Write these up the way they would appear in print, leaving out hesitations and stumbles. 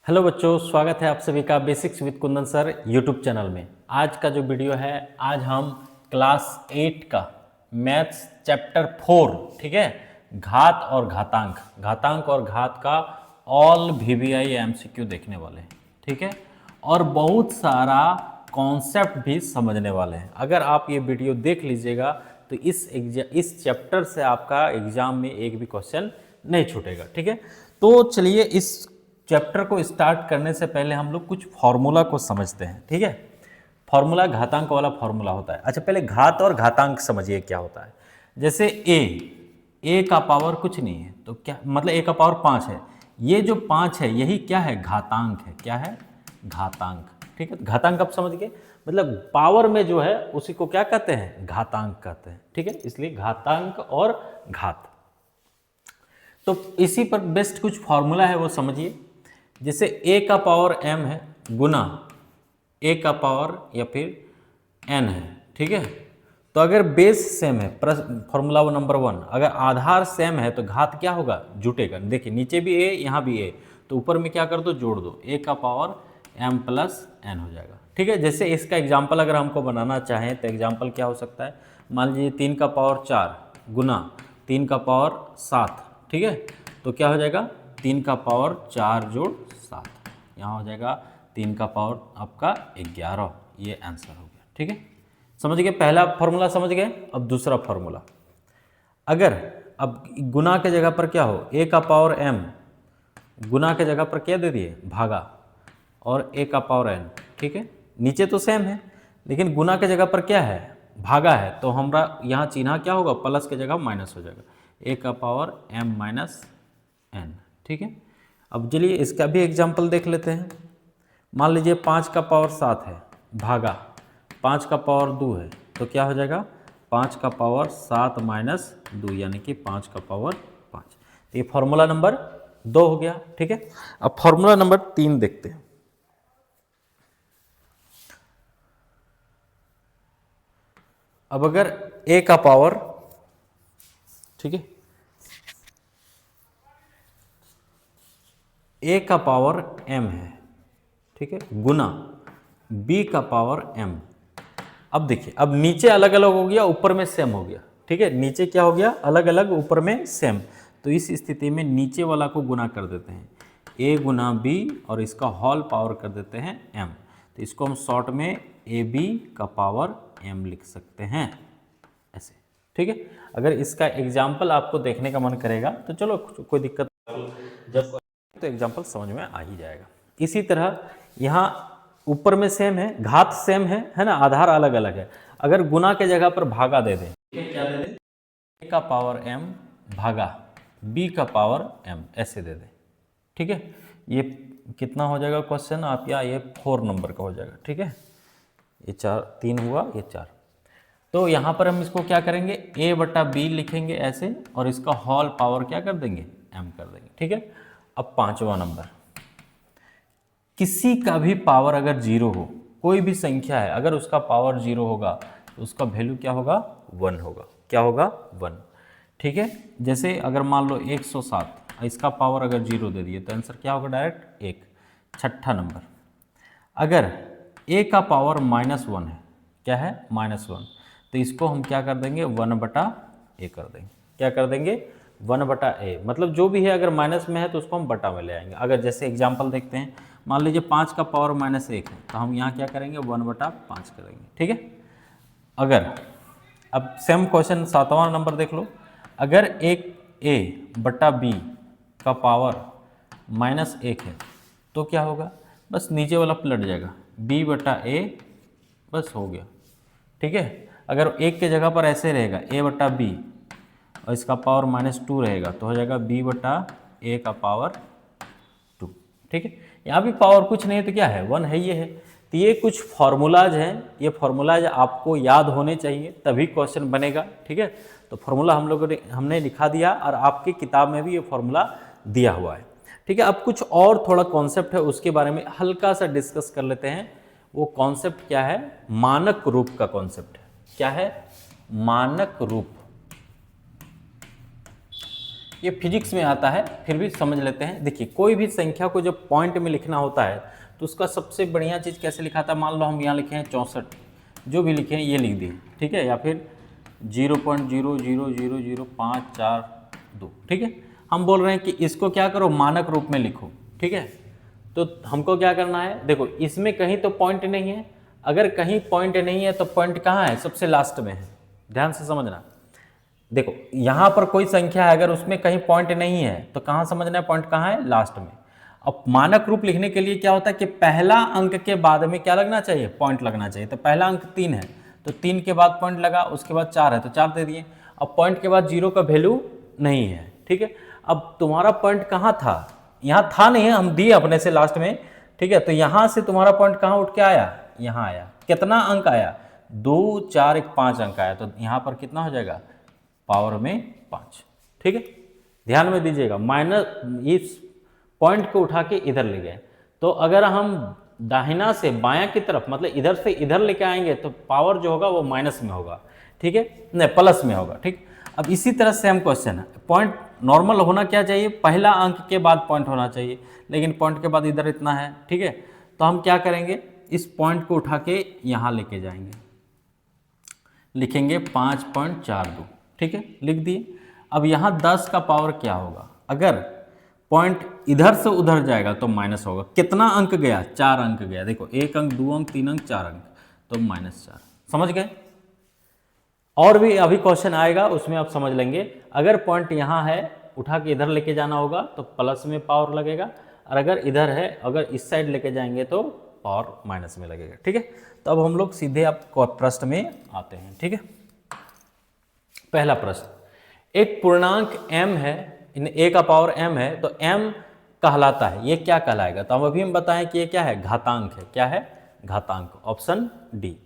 Hello बच्चों, स्वागत है आप सभी का basics with Kundan sir YouTube channel में। आज का जो वीडियो है, आज हम क्लास 8 का मैथ्स चैप्टर 4, ठीक है, घात और घातांक, घातांक और घात का ऑल वीवीआई एमसीक्यू देखने वाले हैं, ठीक है, और बहुत सारा कॉन्सेप्ट भी समझने वाले हैं। अगर आप ये वीडियो देख लीजिएगा तो इस चैप्टर से आपका एग्जाम में एक भी क्वेश्चन नहीं छूटेगा, ठीक है। तो चलिए इस चैप्टर को स्टार्ट करने से पहले हम लोग कुछ फार्मूला को समझते हैं, ठीक है। फार्मूला घातांक वाला फार्मूला होता है। अच्छा, पहले घात और घातांक समझिए क्या होता है। जैसे ए का पावर कुछ नहीं है तो क्या मतलब ए का पावर 5 है, ये जो 5 है यही क्या है, घातांक है। क्या है? घातांक, ठीक है। घातांक आप समझ गए, मतलब पावर में जो है उसी को क्या कहते हैं, घातांक कहते हैं, ठीक है। इसलिए घातांक और घात, तो इसी पर बेस्ट कुछ फार्मूला है वो समझिए। जैसे a का पावर m है गुना a का पावर या फिर n है, ठीक है। तो अगर बेस सेम है, फॉर्मूला नंबर 1, अगर आधार सेम है तो घात क्या होगा, जुटेगा। देखिए नीचे भी a यहाँ भी a, तो ऊपर में क्या कर दो, जोड़ दो, a का पावर m प्लस n हो जाएगा, ठीक है। जैसे इसका एग्जाम्पल अगर हमको बनाना चाहें तो एग्जाम्पल क्या हो सकता है, मान लीजिए 3 का पावर 4 गुना 3 का पावर 7, ठीक है। तो क्या हो जाएगा, 3 का पावर 4 जोड़ 7, यहाँ हो जाएगा 3 का पावर आपका 11। ये आंसर हो गया, ठीक है। समझ गए, पहला फॉर्मूला समझ गए। अब दूसरा फॉर्मूला, अगर अब गुना के जगह पर क्या हो, a का पावर m, गुना के जगह पर क्या दे दिए, भागा, और a का पावर n, ठीक है। नीचे तो सेम है लेकिन गुना के जगह पर क्या है, भागा है, तो हमारा यहाँ चिन्ह क्या होगा, प्लस के जगह माइनस हो जाएगा, a का पावर m माइनस n, ठीक है। अब चलिए इसका भी एग्जाम्पल देख लेते हैं। मान लीजिए 5 का पावर 7 है, भागा 5 का पावर 2 है, तो क्या हो जाएगा, 5 का पावर 7 माइनस 2 यानी कि 5 का पावर 5। तो ये फॉर्मूला नंबर 2 हो गया, ठीक है। अब फॉर्मूला नंबर 3 देखते हैं। अब अगर a का पावर, ठीक है, a का पावर m है, ठीक है, गुना b का पावर m। अब देखिए, अब नीचे अलग अलग हो गया, ऊपर में सेम हो गया, ठीक है। नीचे क्या हो गया, अलग अलग, ऊपर में सेम। तो इस स्थिति में नीचे वाला को गुना कर देते हैं, a गुना b, और इसका होल पावर कर देते हैं m। तो इसको हम शॉर्ट में ab का पावर m लिख सकते हैं, ऐसे, ठीक है। अगर इसका एग्जाम्पल आपको देखने का मन करेगा तो चलो, कोई दिक्कत, जब तो एग्जाम्पल समझ में आ ही जाएगा। इसी तरह यहाँ ऊपर में सेम है, घात सेम है ना, आधार अलग अलग है। अगर गुना के जगह पर भागा दे दें, क्या दे दें, a का पावर m भागा b का पावर m, ऐसे दे दें, ठीक है। ये कितना हो जाएगा क्वेश्चन आप, या ये 4 नंबर का हो जाएगा, ठीक है। ये 3 हुआ, ये 4। तो यहाँ पर हम इसको क्या करेंगे, a बटा b लिखेंगे ऐसे, और इसका होल पावर क्या कर देंगे, m कर देंगे, ठीक है। अब 5वां नंबर, किसी का भी पावर अगर 0 हो, कोई भी संख्या है अगर उसका पावर 0 होगा तो उसका वैल्यू क्या होगा, 1 होगा। क्या होगा, 1, ठीक है। जैसे अगर मान लो 107, इसका पावर अगर 0 दे दिए तो आंसर क्या होगा, डायरेक्ट 1। 6ठा नंबर, अगर a का पावर -1 है, क्या है, -1, तो इसको हम क्या कर देंगे, 1 बटा a कर देंगे। क्या कर देंगे, 1 बटा a, मतलब जो भी है अगर माइनस में है तो उसको हम बटा में ले आएंगे। अगर जैसे एग्जांपल देखते हैं, मान लीजिए 5 का पावर -1 है, तो हम यहाँ क्या करेंगे, 1 बटा 5 करेंगे, ठीक है। अगर अब सेम क्वेश्चन 7वां नंबर देख लो, अगर एक a बटा b का पावर -1 है तो क्या होगा, बस नीचे वाला पलट जाएगा, b बटा a, बस हो गया, ठीक है। अगर 1 के जगह पर ऐसे रहेगा a बटा b, और इसका पावर -2 रहेगा तो हो जाएगा b बटा a का पावर 2, ठीक है। यहाँ भी पावर कुछ नहीं है तो क्या है, 1 है, ये है। तो ये कुछ फार्मूलाज हैं, ये फार्मूलाज आपको याद होने चाहिए तभी क्वेश्चन बनेगा, ठीक है। तो फार्मूला हमने लिखा दिया, और आपकी किताब में भी ये फार्मूला दिया हुआ है, ठीक है। अब कुछ और थोड़ा कॉन्सेप्ट है, उसके बारे में हल्का सा डिस्कस कर लेते हैं। वो कॉन्सेप्ट क्या है, मानक रूप का कॉन्सेप्ट है। क्या है, मानक रूप। ये फिजिक्स में आता है, फिर भी समझ लेते हैं। देखिए कोई भी संख्या को जब पॉइंट में लिखना होता है तो उसका सबसे बढ़िया चीज़ कैसे लिखा था, मान लो हम यहाँ लिखे हैं 64, जो भी लिखे हैं ये लिख दिए, ठीक है, या फिर 0.0000542, ठीक है। हम बोल रहे हैं कि इसको क्या करो, मानक रूप में लिखो, ठीक है। तो हमको क्या करना है, देखो इसमें कहीं तो पॉइंट नहीं है, अगर कहीं पॉइंट नहीं है तो पॉइंट कहाँ है, सबसे लास्ट में है, ध्यान से समझना। देखो यहाँ पर कोई संख्या है, अगर उसमें कहीं पॉइंट नहीं है तो कहाँ समझना है, पॉइंट कहाँ है, लास्ट में। अब मानक रूप लिखने के लिए क्या होता है कि पहला अंक के बाद में क्या लगना चाहिए, पॉइंट लगना चाहिए। तो पहला अंक 3 है तो 3 के बाद पॉइंट लगा, उसके बाद 4 है तो 4 दे दिए। अब पॉइंट के बाद 0 का वैल्यू नहीं है, ठीक है। अब तुम्हारा पॉइंट कहाँ था, यहाँ था नहीं है, हम दिए अपने से लास्ट में, ठीक है। तो यहाँ से तुम्हारा पॉइंट कहाँ उठ के आया, यहाँ आया। कितना अंक आया, 2 4 1 5 अंक आया, तो यहाँ पर कितना हो जाएगा, पावर में 5, ठीक है। ध्यान में दीजिएगा, माइनस इस पॉइंट को उठा के इधर ले गए, तो अगर हम दाहिना से बायां की तरफ मतलब इधर से इधर लेके आएंगे तो पावर जो होगा वो माइनस में होगा, ठीक है, नहीं प्लस में होगा, ठीक। अब इसी तरह से हम क्वेश्चन है, पॉइंट नॉर्मल होना क्या चाहिए, पहला अंक के बाद पॉइंट होना चाहिए, लेकिन पॉइंट के बाद इधर इतना है, ठीक है। तो हम क्या करेंगे, इस पॉइंट को उठा के यहाँ लेके जाएंगे, लिखेंगे 5.42, ठीक है, लिख दिए। अब यहाँ 10 का पावर क्या होगा, अगर पॉइंट इधर से उधर जाएगा तो माइनस होगा। कितना अंक गया, 4 अंक गया, देखो 1 अंक 2 अंक 3 अंक 4 अंक, तो -4, समझ गए। और भी अभी क्वेश्चन आएगा उसमें आप समझ लेंगे। अगर पॉइंट यहाँ है, उठा के इधर लेके जाना होगा तो प्लस में पावर लगेगा, और अगर इधर है, अगर इस साइड लेके जाएंगे तो पावर माइनस में लगेगा, ठीक है। तो अब हम लोग सीधे आप प्रश्न में आते हैं, ठीक है। पहला प्रश्न, एक पूर्णांक m है, a का पावर m है, तो m कहलाता है, ये क्या कहलाएगा, तो अभी हम बताएं कि ये क्या है, घातांक है, क्या है, घातांक, ऑप्शन डी।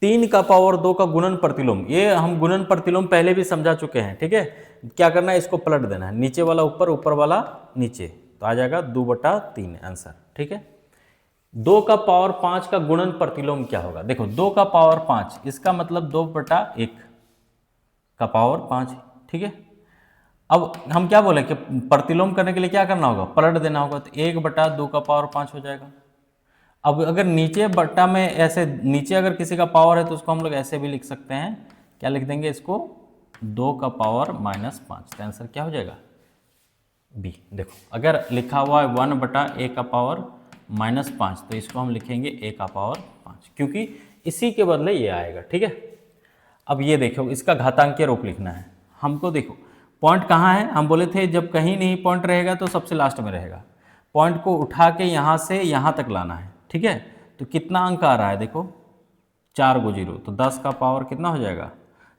3 का पावर 2 का गुणन प्रतिलोम, ये हम गुणन प्रतिलोम पहले भी समझा चुके हैं, ठीक है। क्या करना है, इसको पलट देना है, नीचे वाला ऊपर, ऊपर वाला नीचे, तो आ जाएगा 2/3 आंसर, ठीक है। 2 का पावर 5 का गुणन प्रतिलोम क्या होगा, देखो 2 का पावर 5, इसका मतलब 2/1 का पावर 5, ठीक है। अब हम क्या बोले कि प्रतिलोम करने के लिए क्या करना होगा, पलट देना होगा, तो 1/2 का पावर 5 हो जाएगा। अब अगर नीचे बट्टा में ऐसे नीचे अगर किसी का पावर है तो उसको हम लोग ऐसे भी लिख सकते हैं, क्या लिख देंगे इसको, 2 का पावर -5, तो आंसर क्या हो जाएगा, बी। देखो अगर लिखा हुआ है 1/a का पावर -5, तो इसको हम लिखेंगे a का पावर 5, क्योंकि इसी के बदले ये आएगा, ठीक है। अब ये देखो, इसका घातांकीय रूप लिखना है हमको। देखो पॉइंट कहाँ है, हम बोले थे जब कहीं नहीं पॉइंट रहेगा तो सबसे लास्ट में रहेगा, पॉइंट को उठा के यहाँ से यहाँ तक लाना है, ठीक है। तो कितना अंक आ रहा है, देखो 4 को 0, तो 10 का पावर कितना हो जाएगा,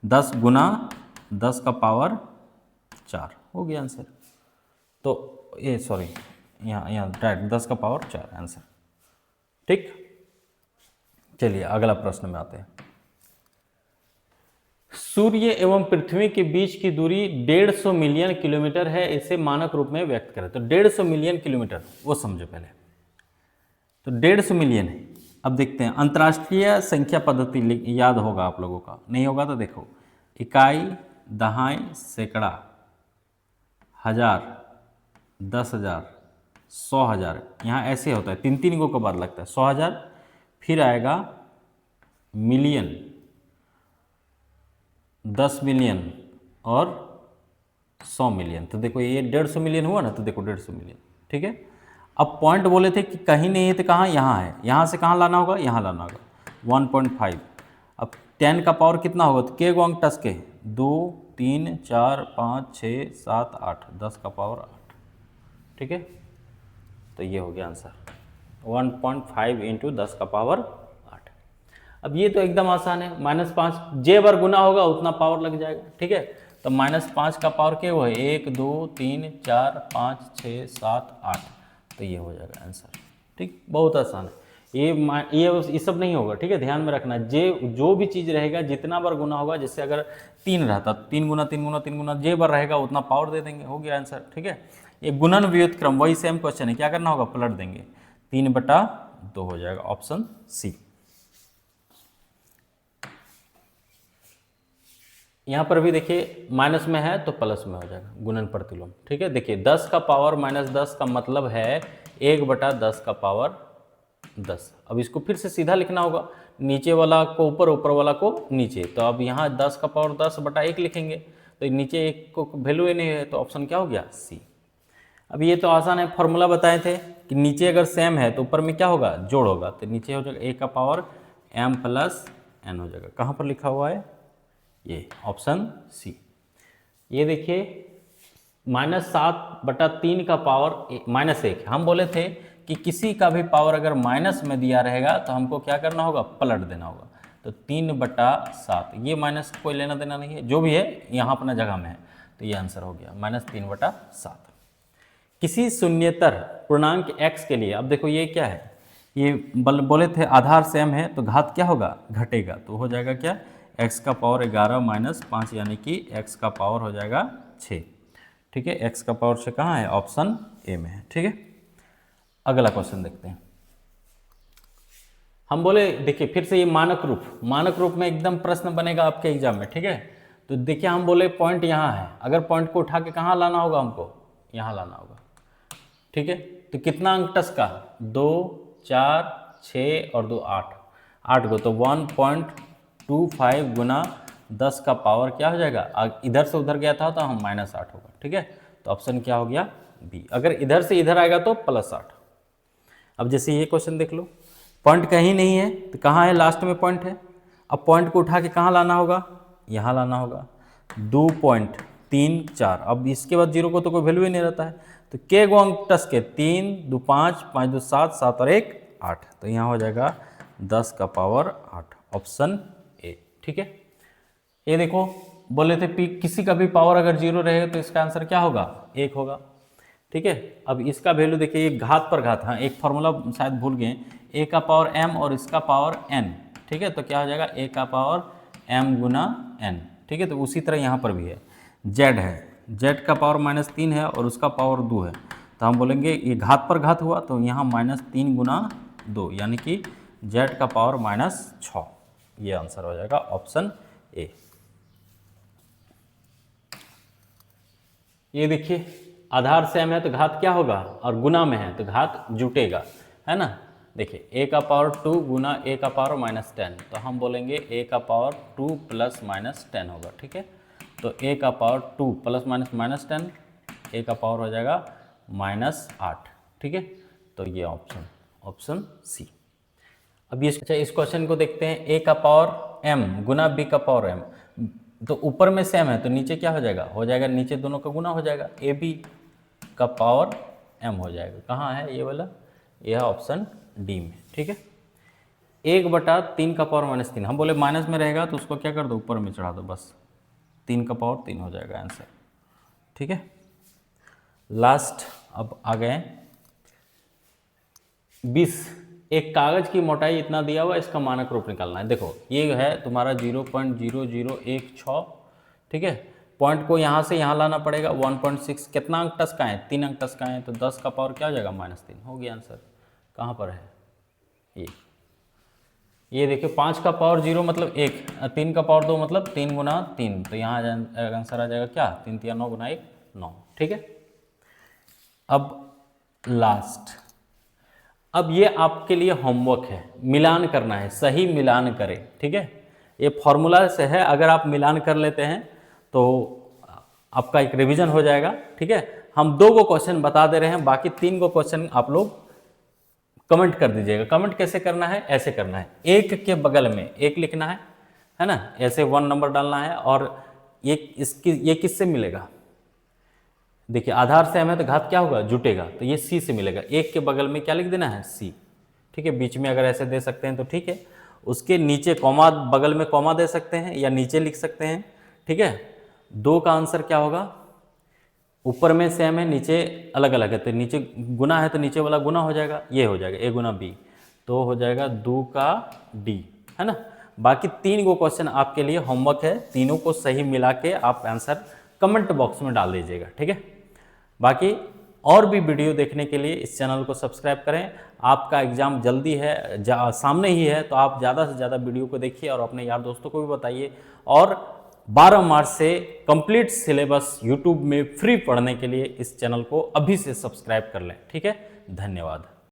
10 गुना 10 का पावर 4 हो गया आंसर। तो ये सॉरी, यहाँ डायरेक्ट 10 का पावर 4 आंसर, ठीक। चलिए अगला प्रश्न में आते हैं। सूर्य एवं पृथ्वी के बीच की दूरी 150 मिलियन किलोमीटर है, इसे मानक रूप में व्यक्त करें। तो 150 मिलियन किलोमीटर वो समझो पहले, तो 150 मिलियन है। अब देखते हैं, अंतर्राष्ट्रीय संख्या पद्धति याद होगा आप लोगों का, नहीं होगा तो देखो, इकाई, दहाई, सैकड़ा, हजार, 10,000, 100,000, यहाँ ऐसे होता है, 3 गो के बाद लगता है 100,000, फिर आएगा मिलियन, 10 मिलियन और 100 मिलियन। तो देखो ये 150 मिलियन हुआ ना, तो देखो 150 मिलियन, ठीक है। अब पॉइंट बोले थे कि कहीं नहीं है तो कहाँ, यहाँ है, यहाँ से कहाँ लाना होगा, यहाँ लाना होगा, 1.5। अब 10 का पावर कितना होगा, तो के गो अंक टस के, 2 3 4 5 6 7 8, 10 का पावर 8, ठीक है। तो ये हो गया आंसर, 1.5 इंटू 10 का पावर 8। अब ये तो एकदम आसान है, -5 जे बार गुना होगा उतना पावर लग जाएगा, ठीक है। तो -5 का पावर क्या हुआ है, 1 2 3 4 5 6 7 8, तो ये हो जाएगा आंसर, ठीक। बहुत आसान है, ये सब नहीं होगा, ठीक है, ध्यान में रखना। जो भी चीज़ रहेगा जितना बार गुना होगा, जैसे अगर 3 रहता, 3 गुना 3 गुना 3 गुना, जे बार रहेगा उतना पावर दे देंगे, हो गया आंसर, ठीक है। ये गुणन व्युत्क्रम वही सेम क्वेश्चन है, क्या करना होगा, पलट देंगे, 3/2 हो जाएगा, ऑप्शन सी। यहाँ पर भी देखिए माइनस में है तो प्लस में हो जाएगा, गुणन प्रतिलोम। ठीक है, देखिए 10 का पावर माइनस 10 का मतलब है 1/10 का पावर 10। अब इसको फिर से सीधा लिखना होगा, नीचे वाला को ऊपर, ऊपर वाला को नीचे। तो अब यहाँ 10 का पावर 10/1 लिखेंगे, तो नीचे 1 को वैल्यू ही नहीं है, तो ऑप्शन क्या हो गया, सी। अब ये तो आसान है, फॉर्मूला बताए थे कि नीचे अगर सेम है तो ऊपर में क्या होगा, जोड़ होगा। तो नीचे हो जाएगा a का पावर m प्लस n हो जाएगा। कहाँ पर लिखा हुआ है, ये ऑप्शन सी। ये देखिए -7/3 का पावर -1। हम बोले थे कि किसी का भी पावर अगर माइनस में दिया रहेगा तो हमको क्या करना होगा, पलट देना होगा। तो 3/7, ये माइनस कोई लेना देना नहीं है, जो भी है यहाँ अपना जगह में है, तो ये आंसर हो गया -3/7। किसी शून्येतर पूर्णांक x के लिए, अब देखो ये क्या है, ये बोले थे आधार सेम है तो घात क्या होगा, घटेगा। तो हो जाएगा क्या, x का पावर 11 माइनस 5, यानी कि x का पावर हो जाएगा 6। ठीक है, x का पावर 6 कहाँ है, ऑप्शन ए में है। ठीक है, अगला क्वेश्चन देखते हैं। हम बोले देखिए फिर से ये मानक रूप में एकदम प्रश्न बनेगा आपके एग्जाम में। ठीक है, तो देखिए हम बोले पॉइंट यहाँ है, अगर पॉइंट को उठा के कहाँ लाना होगा, हमको यहाँ लाना होगा। ठीक है, तो कितना अंक टस का, 2, 4, 6 और 2 8, 8 को, तो 1.25 गुना 10 का पावर क्या हो जाएगा, इधर से उधर गया था तो हम -8 होगा। ठीक है, तो ऑप्शन क्या हो गया, बी। अगर इधर से इधर आएगा तो +8। अब जैसे ये क्वेश्चन देख लो, पॉइंट कहीं नहीं है तो कहाँ है, लास्ट में पॉइंट है। अब पॉइंट को उठा के कहाँ लाना होगा, यहाँ लाना होगा। 2.34, अब इसके बाद 0 को तो कोई वैल्यू ही नहीं रहता है, तो के गो अंक टस के, 3, 2 5, 5 2 7, 7 और 1 8, तो यहाँ हो जाएगा 10 का पावर 8, ऑप्शन ए। ठीक है, ये देखो बोले थे पी किसी का भी पावर अगर 0 रहेगा तो इसका आंसर क्या होगा, 1 होगा। ठीक है, अब इसका वैल्यू देखिए, ये घात पर घात, हाँ एक फॉर्मूला शायद भूल गए, a का पावर m और इसका पावर n। ठीक है, तो क्या हो जाएगा, a का पावर m गुना n। ठीक है, तो उसी तरह यहाँ पर भी है, z है, z का पावर -3 है और उसका पावर 2 है, तो हम बोलेंगे ये घात पर घात हुआ, तो यहाँ -3 गुना 2, यानी कि z का पावर -6, ये आंसर हो जाएगा ऑप्शन ए। ये देखिए आधार सेम है तो घात क्या होगा, और गुना में है तो घात जुटेगा, है ना। देखिए a का पावर 2 गुना a का पावर -10, तो हम बोलेंगे a का पावर 2 + -10 होगा। ठीक है, तो a का पावर 2 + -10, a का पावर हो जाएगा -8। ठीक है, तो ये ऑप्शन सी। अब ये अच्छा, इस क्वेश्चन को देखते हैं, a का पावर m गुना b का पावर m, तो ऊपर में सेम है तो नीचे क्या हो जाएगा, नीचे दोनों का गुना हो जाएगा, ab का पावर m हो जाएगा। कहाँ है ये वाला, यह ऑप्शन डी में। ठीक है, 1/3 का पावर -3, हम बोले माइनस में रहेगा तो उसको क्या कर दो, ऊपर में चढ़ा दो, बस 3 का पावर 3 हो जाएगा आंसर। ठीक है, लास्ट अब आ गए 20। एक कागज की मोटाई इतना दिया हुआ, इसका मानक रूप निकालना है। देखो ये है तुम्हारा 0.0016। ठीक है, पॉइंट को यहाँ से यहाँ लाना पड़ेगा, 1.6, कितना अंक टस का है, 3 अंक टस का है, तो 10 का पावर क्या हो जाएगा, -3 हो गया आंसर। कहाँ पर है ये देखिए 5 का पावर 0 मतलब 1, 3 का पावर 2 मतलब 3 गुना 3, तो यहाँ आंसर आ जाएगा क्या, 3 3 9 गुना 1 9। ठीक है, अब लास्ट, अब ये आपके लिए होमवर्क है, मिलान करना है, सही मिलान करें। ठीक है, ये फॉर्मूला से है, अगर आप मिलान कर लेते हैं तो आपका एक रिवीजन हो जाएगा। ठीक है, हम 2 क्वेश्चन बता दे रहे हैं, बाकी 3 क्वेश्चन आप लोग कमेंट कर दीजिएगा। कमेंट कैसे करना है, ऐसे करना है, एक के बगल में एक लिखना है ना, ऐसे 1 नंबर डालना है, और ये किससे मिलेगा, देखिए आधार से है तो घात क्या होगा, जुटेगा, तो ये सी से मिलेगा। एक के बगल में क्या लिख देना है, सी। ठीक है, बीच में अगर ऐसे दे सकते हैं तो ठीक है, उसके नीचे कॉमा, बगल में कॉमा दे सकते हैं या नीचे लिख सकते हैं। ठीक है, 2 का आंसर क्या होगा, ऊपर में सेम है, नीचे अलग अलग है, तो नीचे गुना है तो नीचे वाला गुना हो जाएगा, ये हो जाएगा a गुना b, तो हो जाएगा 2 का d, है ना। बाकी 3 क्वेश्चन आपके लिए होमवर्क है, तीनों को सही मिला के आप आंसर कमेंट बॉक्स में डाल दीजिएगा। ठीक है, बाकी और भी वीडियो देखने के लिए इस चैनल को सब्सक्राइब करें। आपका एग्ज़ाम जल्दी है, सामने ही है, तो आप ज़्यादा से ज़्यादा वीडियो को देखिए और अपने यार दोस्तों को भी बताइए। और 12 मार्च से कंप्लीट सिलेबस यूट्यूब में फ्री पढ़ने के लिए इस चैनल को अभी से सब्सक्राइब कर लें। ठीक है, धन्यवाद।